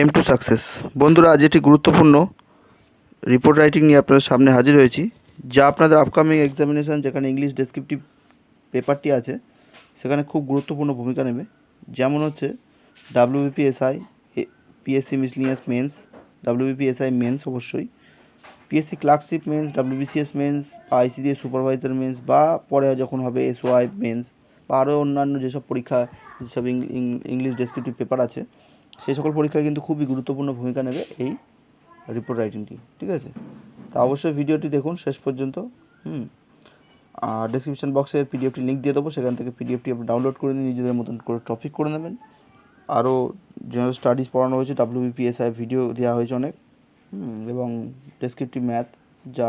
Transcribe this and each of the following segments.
M to success. বন্ধুরা, আজ একটি গুরুত্বপূর্ণ রিপোর্ট রাইটিং নিয়ে আপনাদের সামনে হাজির হয়েছি, যা আপনাদের আপকামিং এক্সামিনেশান, যেখানে ইংলিশ ডেসক্রিপটিভ পেপারটি আছে, সেখানে খুব গুরুত্বপূর্ণ ভূমিকা নেবে। যেমন হচ্ছে WBPSI, PSC miscellaneous mains, WBPSI mains অবশ্যই, PSC clerkship mains, WBCS mains, বা আইসিডিএস সুপারভাইজার মেন্স, বা পরে যখন হবে এসওআই মেন্স, বা আরও অন্যান্য যেসব পরীক্ষা, যেসব ইংলিশ ডেসক্রিপটিভ পেপার আছে, সেই সকল পরীক্ষায় কিন্তু খুবই গুরুত্বপূর্ণ ভূমিকা নেবে এই রিপোর্ট রাইটিংটি। ঠিক আছে, তা অবশ্যই ভিডিওটি দেখুন শেষ পর্যন্ত। আর ডেসক্রিপশন বক্সে পিডিএফটি লিঙ্ক দিয়ে দেবো, সেখান থেকে পিডিএফটি আপনি ডাউনলোড করে নিয়ে নিজেদের মতন করে টপিক করে নেবেন। আরও জেনারেল স্টাডিজ পড়ানো হয়েছে, ডাব্লিউবিপিএসআই ভিডিও দেওয়া হয়েছে অনেক, এবং ডেসক্রিপটিভ ম্যাথ, যা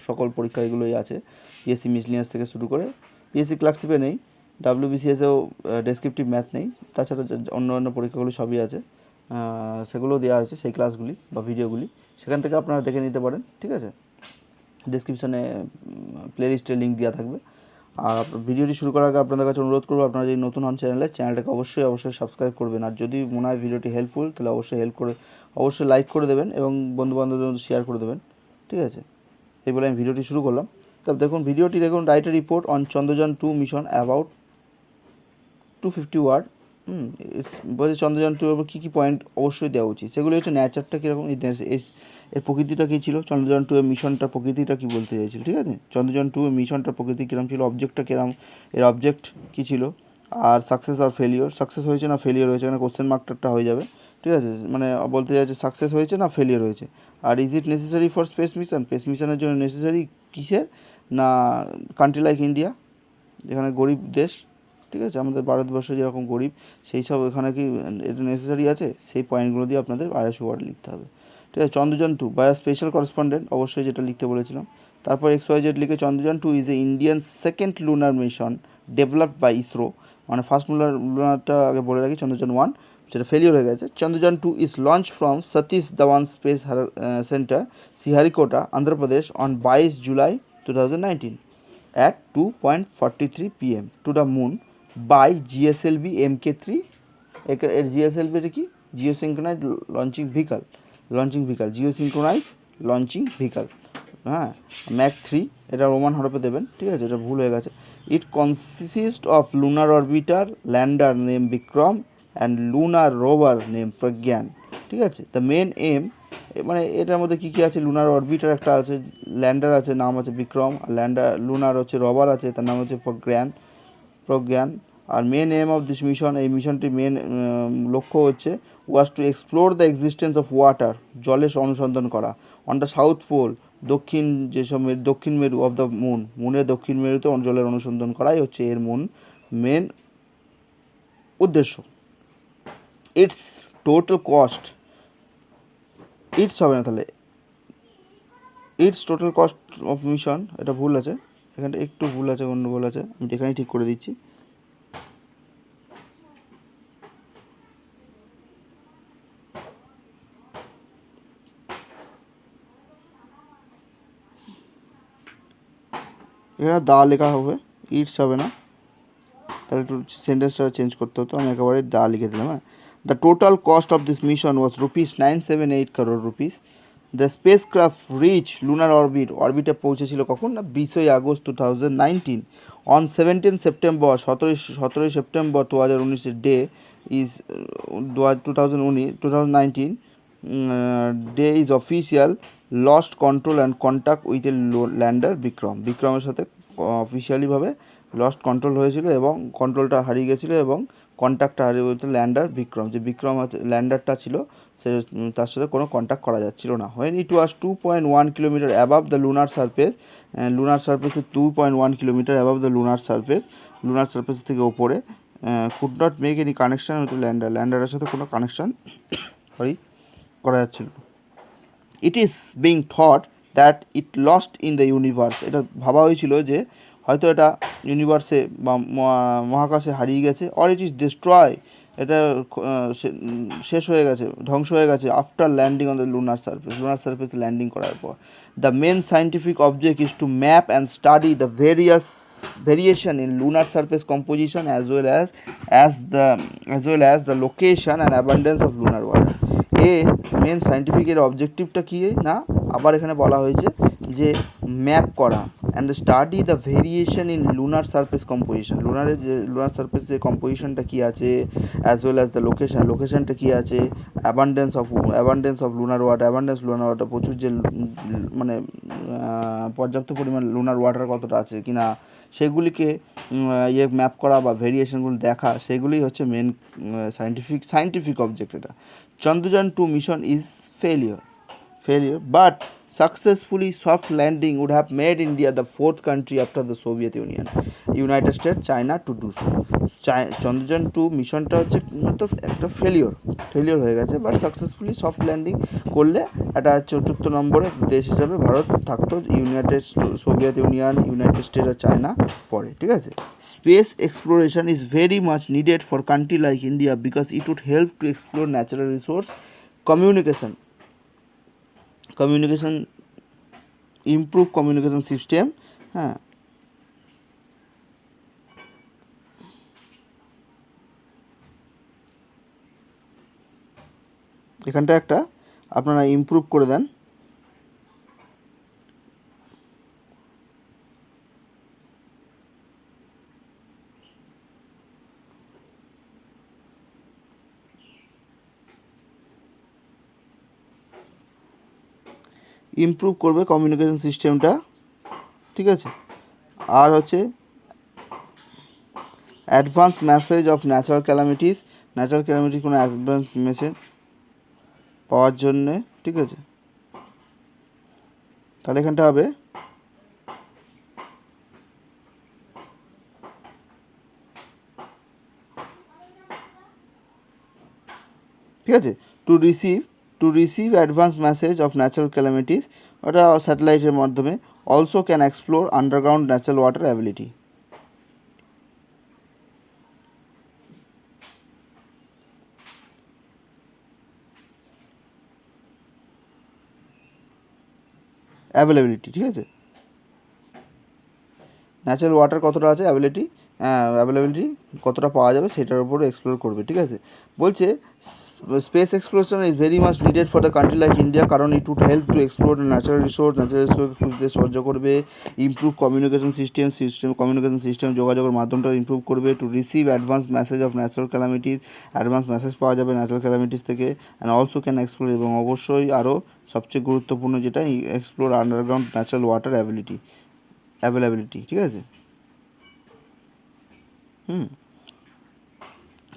সকল পরীক্ষা এগুলোই আছে, পিএসসি মিসলিনিয়াস থেকে শুরু করে। পিএসসি ক্লার্কশিপে নেই, ডাব্লিউবিসিএসেও ডেসক্রিপটিভ ম্যাথ নেই, তাছাড়া অন্য পরীক্ষাগুলো সবই আছে, সেগুলো দেওয়া হয়েছে, সেই ক্লাসগুলি বা ভিডিওগুলি সেখান থেকে আপনারা দেখে নিতে পারেন। ঠিক আছে, ডেসক্রিপশানে প্লেলিস্টের লিঙ্ক দেওয়া থাকবে। আর ভিডিওটি শুরু করার আগে আপনাদের কাছে অনুরোধ করবো, আপনারা যদি নতুন হন চ্যানেলটাকে অবশ্যই সাবস্ক্রাইব করবেন। আর যদি মনে হয় ভিডিওটি হেল্পফুল, তাহলে অবশ্যই লাইক করে দেবেন এবং বন্ধুবান্ধবদের মধ্যে শেয়ার করে দেবেন। ঠিক আছে, এই বলে আমি ভিডিওটি শুরু করলাম। তবে ভিডিওটি দেখুন, write a report on Chandrayaan two mission about 250 word. বলছে চন্দ্রযান-2 এর কী কী পয়েন্ট অবশ্যই দেওয়া উচিত, সেগুলো হচ্ছে নেচারটা কীরকম, এর প্রকৃতিটা কী ছিল, চন্দ্রযান-2 এর মিশনটার প্রকৃতিটা কী বলতে চাইছিল। ঠিক আছে, চন্দ্রযান-2 এর মিশনটার প্রকৃতি কীরকম ছিল, অবজেক্টটা কীরকম, এর অবজেক্ট কী ছিল, আর সাকসেস আর ফেলিওর, সাকসেস হয়েছে না ফেলিওর হয়েছে, এখানে কোশ্চেন মার্কটা হয়ে যাবে। ঠিক আছে, মানে বলতে চাইছে সাকসেস হয়েছে না ফেলিওর হয়েছে। আর is it necessary for space মিশনের জন্য নেসেসারি কিসের না, কান্ট্রি লাইক ইন্ডিয়া, যেখানে গরিব দেশ। ঠিক আছে, আমাদের ভারতবর্ষ যেরকম গরিব, সেই সব এখানে কি এটা নেসেসারি আছে, সেই পয়েন্টগুলো দিয়ে আপনাদের 250 ওয়ার্ড লিখতে হবে। ঠিক আছে, চন্দ্রযান-2 বাই স্পেশাল করেসপন্ডেন্ট, অবশ্যই যেটা লিখতে বলেছিলাম। তারপর XYZ লিখে, Chandrayaan two is a Indian second lunar mission developed by ISRO. মানে ফার্স্ট লুনারটা আগে বলে রাখি, চন্দ্রযান-1 সেটা ফেলিওর হয়ে গেছে। Chandrayaan two is launch from Satish Dhawan space centre, Sriharikota, Andhra Pradesh on 22 July 2019 at 2:43 PM to the moon by GSLV Mk3। এর জিএসএলভি কি, জিওসিঙ্ক্রোনাইজ লঞ্চিং ভিকাল, জিওসিঙ্ক্রোনাইজ লঞ্চিং ভিকাল। হ্যাঁ, ম্যাক 3, এটা রোমান হরফে দেবেন। ঠিক আছে, এটা ভুল হয়ে গেছে। It consist of lunar orbiter lander name Vikram and lunar rover name Pragyan. ঠিক আছে, দ্য মেন এম, মানে এটার মধ্যে কী কী আছে, লুনার অরবিটার একটা আছে, ল্যান্ডার আছে, নাম আছে বিক্রম, আর লুনার হচ্ছে রোভার আছে, তার নাম হচ্ছে প্রজ্ঞান। আর main aim of this mission, এই মিশনটির মেন লক্ষ্য হচ্ছে was to explore the existence of water, জলের অনুসন্ধান করা, অন দ্য সাউথ পোল, দক্ষিণ মেরু অফ দ্য মুনের দক্ষিণ মেরুতে জলের অনুসন্ধান করাই হচ্ছে এর মেন উদ্দেশ্য। ইটস টোটাল কস্ট, ইটস হবে না তাহলে, it's total cost of mission, এটা ভুল আছে, এখানটা একটু ভুল আছে, গণ্ডগোল আছে, আমি এখানেই ঠিক করে দিচ্ছি। এখানে দা লেখা হবে, ইটস হবে না, তাহলে একটু সেন্টেন্সটা চেঞ্জ করতে হতো, আমি একেবারে দা লিখে দিলাম। হ্যাঁ, the total cost of this mission was ₹978 crore rupees. The spacecraft reach lunar অরবিটে পৌঁছেছিল কখন না, 20 August 2019। On 17 September, 17 September 2019 day is 2019 day is official lost control and contact with a lander বিক্রমের সাথে অফিসিয়ালিভাবে লস্ট কন্ট্রোল হয়েছিল এবং কন্ট্রোলটা হারিয়ে গেছিলো এবং কন্ট্যাক্টটা হারিয়ে বলতে ল্যান্ডার বিক্রম, যে বিক্রম আছে ল্যান্ডারটা ছিল, সে তার সাথে কোনো কন্ট্যাক্ট করা যাচ্ছিল না। When it was 2.1 kilometre above the lunar সারফেসে 2.1 kilometre above the lunar surface থেকে ওপরে, could not make any connection with ল্যান্ডারের সাথে কোনো কানেকশান করা যাচ্ছিল। It is being thought that it lost in the universe, এটা ভাবা হয়েছিল যে হয়তো এটা ইউনিভার্সে বা মহাকাশে হারিয়ে গেছে। অর ইট ইজ ডিস্ট্রয়, এটা শেষ হয়ে গেছে, ধ্বংস হয়ে গেছে after landing on the lunar সারফেসে ল্যান্ডিং করার পর। The main scientific object is to map and study the variation in lunar surface composition as well as the location and abundance of lunar water. Main সায়েন্টিফিকের অবজেক্টিভটা কী না, আবার এখানে বলা হয়েছে যে ম্যাপ করা and study the variation in lunar surface composition, lunar surface যে কম্পোজিশনটা কী আছে, অ্যাজ ওয়েল অ্যাজ দ্য লোকেশনটা কী আছে, অ্যাবান্ডেন্স অফ লুনার ওয়াটার প্রচুর যে মানে পর্যাপ্ত পরিমাণ লুনার ওয়াটার কতটা আছে কি না সেগুলিকে ম্যাপ করা বা ভেরিয়েশনগুলো দেখা, সেগুলি হচ্ছে মেন সায়েন্টিফিক অবজেক্ট। এটা Chandrayaan-2 mission is failure, but successfully soft landing would have made India the fourth country after the Soviet Union, United States, China to do so. Chandrayaan-2 মিশনটা হচ্ছে একটা ফেলিওর হয়ে গেছে, বাট সাকসেসফুলি সফট ল্যান্ডিং করলে এটা চতুর্থ নম্বরে দেশ হিসাবে ভারত থাকতো, সোভিয়েত ইউনিয়ন, ইউনাইটেড স্টেটস আর চায়না পরে। ঠিক আছে, space exploration is very much needed for country like India because it would help to explore natural resource, communication, improve communication system. হ্যাঁ, এখানটা একটা আপনারা ইমপ্রুভ করে দেন। ইমপ্রুভ করবে কমিউনিকেশন সিস্টেমটা। ঠিক আছে, আর হচ্ছে advance message of natural calamities কোনো অ্যাডভান্স মেসেজ পাওয়ার জন্যে। ঠিক আছে, তাহলে এখানটা হবে ঠিক আছে, to receive advance message of natural calamities, ওটা স্যাটেলাইটের মাধ্যমে। Also can explore underground natural water ability. ঠিক আছে, ন্যাচারাল ওয়াটার কতটা আছে, অ্যাভেলেবিলিটি কতটা পাওয়া যাবে সেটার উপরে এক্সপ্লোর করবে। ঠিক আছে, বলছে space exploration is very much needed for the country like India, কারণ it would help to explore natural resource খুঁজতে সাহায্য করবে। ইমপ্রুভ কমিউনিকেশন সিস্টেম যোগাযোগের মাধ্যমটা ইমপ্রুভ করবে। To receive advance message of natural calamities, advance message পাওয়া যাবে natural calamities থেকে। অ্যান্ড অলসো ক্যান এক্সপ্লোর, এবং অবশ্যই আরও সবচেয়ে গুরুত্বপূর্ণ যেটা, explore underground natural water availability. ঠিক আছে,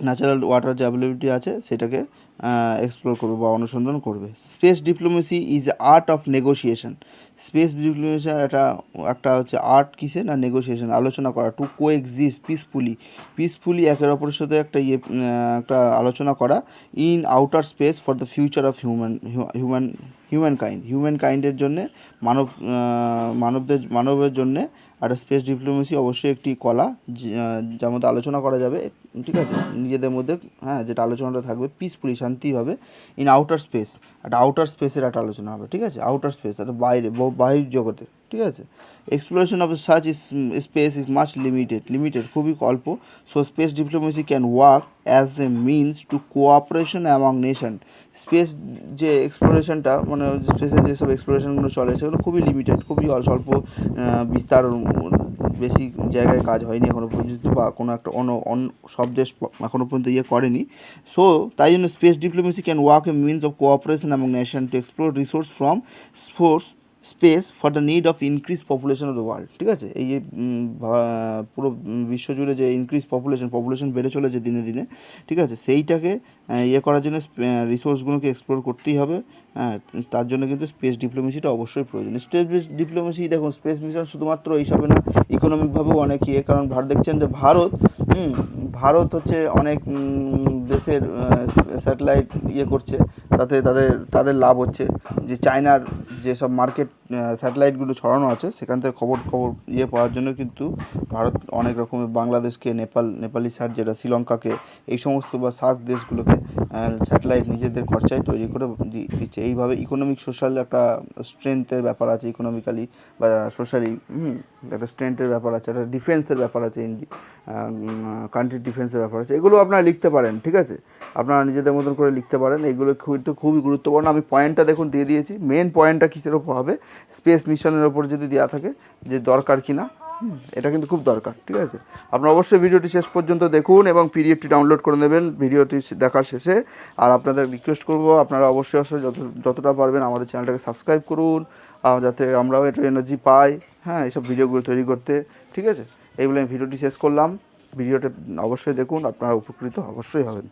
ন্যাচারাল ওয়াটার যে অ্যাভেলেবিলিটি আছে সেটাকে এক্সপ্লোর করবে বা অনুসন্ধান করবে। Space diplomacy is art of negotiation. Space diplomacy একটা হচ্ছে আর্ট, কিসে না, নেগোসিয়েশন, আলোচনা করা। টু কো এক্সিস্ট পিসফুলি একের অপরের সাথে একটা আলোচনা করা। In outer space for the future of human কাইন্ডের জন্যে, মানবের জন্যে একটা স্পেস ডিপ্লোমেসি অবশ্যই একটি কলা, যার মধ্যে আলোচনা করা যাবে। ঠিক আছে, নিজেদের মধ্যে, হ্যাঁ, যেটা আলোচনাটা থাকবে পিসফুলি, শান্তিভাবে। ইন আউটার স্পেস, একটা আউটার স্পেসের একটা আলোচনা হবে। ঠিক আছে, আউটার স্পেস, একটা বাহির জগতে। ঠিক আছে, exploration of such space is much limited, খুবই অল্প। So space diplomacy can work as a means to cooperation among nation. Space যে এক্সপ্লোরেশনটা, মানে স্পেসে যেসব এক্সপ্লোরেশনগুলো চলে সেগুলো খুবই লিমিটেড, খুবই স্বল্প বিস্তার, বেশি জায়গায় কাজ হয়নি এখনও পর্যন্ত, বা কোনো একটা সব দেশ এখনও পর্যন্ত করেনি। সো তাই জন্য space diplomacy can work a means of cooperation among nation to explore resource from space for the need of increase population of the world. ঠিক আছে, এই যে পুরো বিশ্বজুড়ে যে ইনক্রিজ পপুলেশন বেড়ে চলেছে দিনে দিনে। ঠিক আছে, সেইটাকে করার জন্য রিসোর্সগুলোকে এক্সপ্লোর করতেই হবে। তার জন্য কিন্তু স্পেস ডিপ্লোমেসিটা অবশ্যই প্রয়োজন। স্পেস ডিপ্লোমেসি, দেখুন, স্পেস মিশন শুধুমাত্র এইসবে না, ইকোনমিকভাবেও অনেক কারণ দেখছেন যে ভারত হচ্ছে অনেক দেশের স্যাটেলাইট করছে, তাতে তাদের লাভ হচ্ছে। যে চায়নার যেসব মার্কেট স্যাটেলাইটগুলো ছড়ানো আছে সেখান থেকে খবর পাওয়ার জন্য কিন্তু ভারত অনেক রকমের, বাংলাদেশকে, নেপালি সার্চ, যেটা শ্রীলঙ্কাকে, এই সমস্ত বা সার্ক দেশগুলোকে স্যাটেলাইট নিজেদের খরচায় তৈরি করে দিচ্ছে। এইভাবে ইকোনমিক সোশ্যাল একটা স্ট্রেংথের ব্যাপার আছে, ইকোনমিক্যালি বা সোশ্যালি একটা স্ট্রেংথের ব্যাপার আছে, একটা ডিফেন্সের ব্যাপার আছে, কান্ট্রির ডিফেন্সের ব্যাপার আছে। এগুলো আপনারা লিখতে পারেন। ঠিক আছে। আছে, আপনারা নিজেদের মতন করে লিখতে পারেন। এগুলো খুবই গুরুত্বপূর্ণ। আমি পয়েন্টটা দেখুন দিয়ে দিয়েছি। মেন পয়েন্টটা কিসের ওপর হবে, স্পেস মিশনের ওপর যদি দেওয়া থাকে যে দরকার কি না, এটা কিন্তু খুব দরকার, ঠিক আছে। আপনারা অবশ্যই ভিডিওটি শেষ পর্যন্ত দেখুন এবং পিডিএফটি ডাউনলোড করে নেবেন ভিডিওটি দেখার শেষে। আর আপনাদের রিকোয়েস্ট করব, আপনারা অবশ্যই যতটা পারবেন আমাদের চ্যানেলটাকে সাবস্ক্রাইব করুন, যাতে আমরাও একটু এনার্জি পাই, হ্যাঁ, এইসব ভিডিওগুলো তৈরি করতে, ঠিক আছে। এইগুলো আমি ভিডিওটি শেষ করলাম। ভিডিওটা অবশ্যই দেখুন, আপনারা উপকৃত অবশ্যই হবেন।